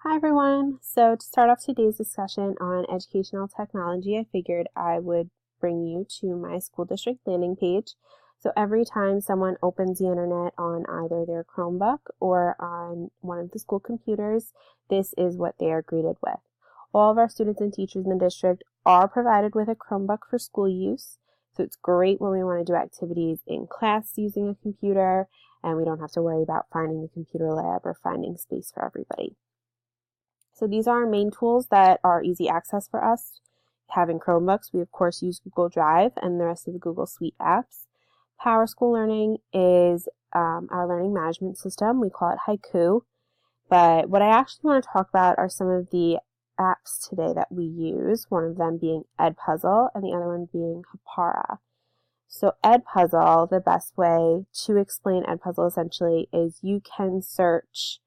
Hi everyone! So to start off today's discussion on educational technology, I figured I would bring you to my school district landing page. So every time someone opens the internet on either their Chromebook or on one of the school computers, this is what they are greeted with. All of our students and teachers in the district are provided with a Chromebook for school use. So it's great when we want to do activities in class using a computer, and we don't have to worry about finding the computer lab or finding space for everybody. So these are our main tools that are easy access for us. Having Chromebooks, we of course use Google Drive and the rest of the Google Suite apps. PowerSchool Learning is our learning management system. We call it Haiku. But what I actually want to talk about are some of the apps today that we use, one of them being EdPuzzle and the other one being Hapara. So EdPuzzle, the best way to explain EdPuzzle essentially is you can search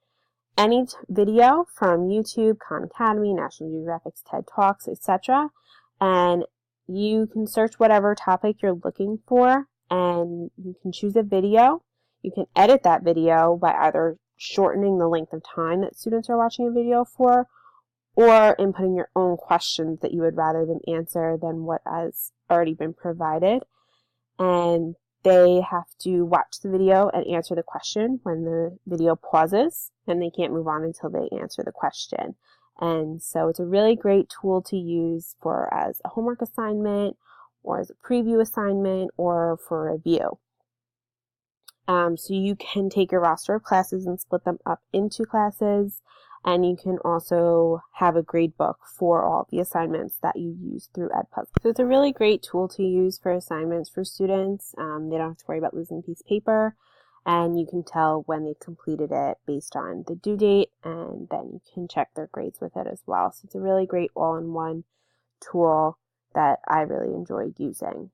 any video from YouTube, Khan Academy, National Geographic's TED Talks, etc. And you can search whatever topic you're looking for and you can choose a video. You can edit that video by either shortening the length of time that students are watching a video for or inputting your own questions that you would rather them answer than what has already been provided. And they have to watch the video and answer the question when the video pauses, and they can't move on until they answer the question. And so it's a really great tool to use for as a homework assignment or as a preview assignment or for review. So you can take your roster of classes and split them up into classes, and you can also have a grade book for all the assignments that you use through EdPuzzle. So it's a really great tool to use for assignments for students. They don't have to worry about losing a piece of paper, and you can tell when they've completed it based on the due date, and then you can check their grades with it as well. So it's a really great all-in-one tool that I really enjoy using.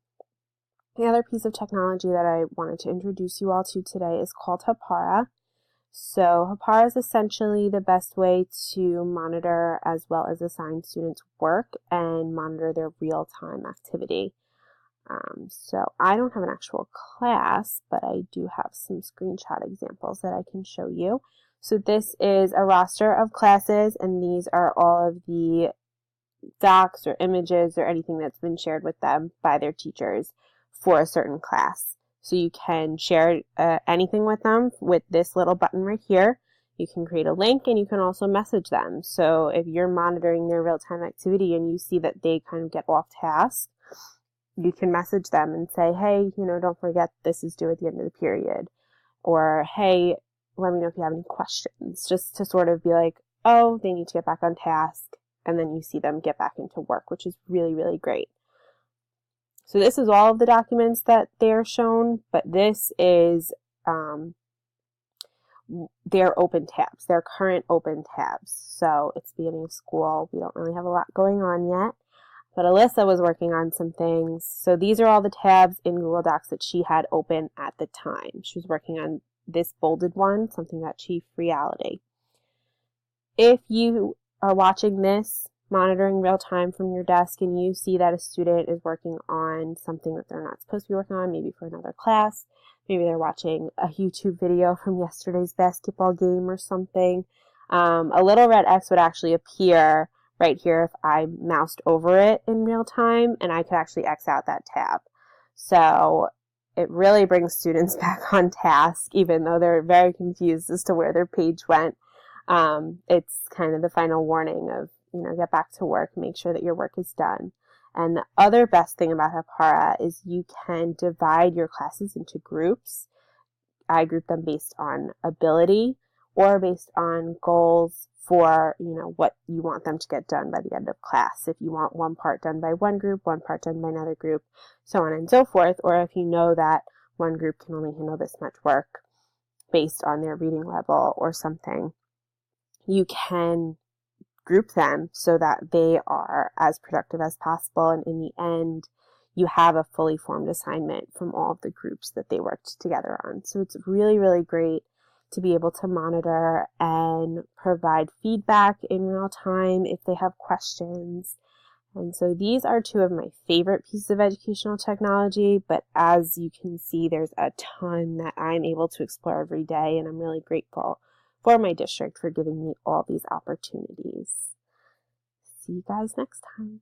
The other piece of technology that I wanted to introduce you all to today is called Hapara. So Hapara is essentially the best way to monitor as well as assign students work and monitor their real-time activity. So I don't have an actual class, but I do have some screenshot examples that I can show you. So this is a roster of classes, and these are all of the docs or images or anything that's been shared with them by their teachers for a certain class. So you can share anything with them with this little button right here. You can create a link and you can also message them. So if you're monitoring their real-time activity and you see that they kind of get off task, you can message them and say, hey, don't forget this is due at the end of the period. Or, hey, let me know if you have any questions. Just to sort of be like, oh, they need to get back on task. And then you see them get back into work, which is really, really great. So this is all of the documents that they're shown, but this is their open tabs, their current open tabs. So it's the beginning of school. We don't really have a lot going on yet, but Alyssa was working on some things. So these are all the tabs in Google Docs that she had open at the time. She was working on this bolded one, something about Chief Reality. If you are watching this, monitoring real time from your desk, and you see that a student is working on something that they're not supposed to be working on, maybe for another class, maybe they're watching a YouTube video from yesterday's basketball game or something, a little red X would actually appear right here if I moused over it in real time, and I could actually X out that tab. So it really brings students back on task, even though they're very confused as to where their page went. It's kind of the final warning of, get back to work, make sure that your work is done. And the other best thing about Hapara is you can divide your classes into groups. I group them based on ability or based on goals for, what you want them to get done by the end of class. If you want one part done by one group, one part done by another group, so on and so forth. Or if you know that one group can only handle this much work based on their reading level or something, you can group them so that they are as productive as possible, and in the end you have a fully formed assignment from all of the groups that they worked together on. So it's really, really great to be able to monitor and provide feedback in real time if they have questions. And so these are two of my favorite pieces of educational technology, but as you can see, there's a ton that I'm able to explore every day, and I'm really grateful for my district for giving me all these opportunities. See you guys next time.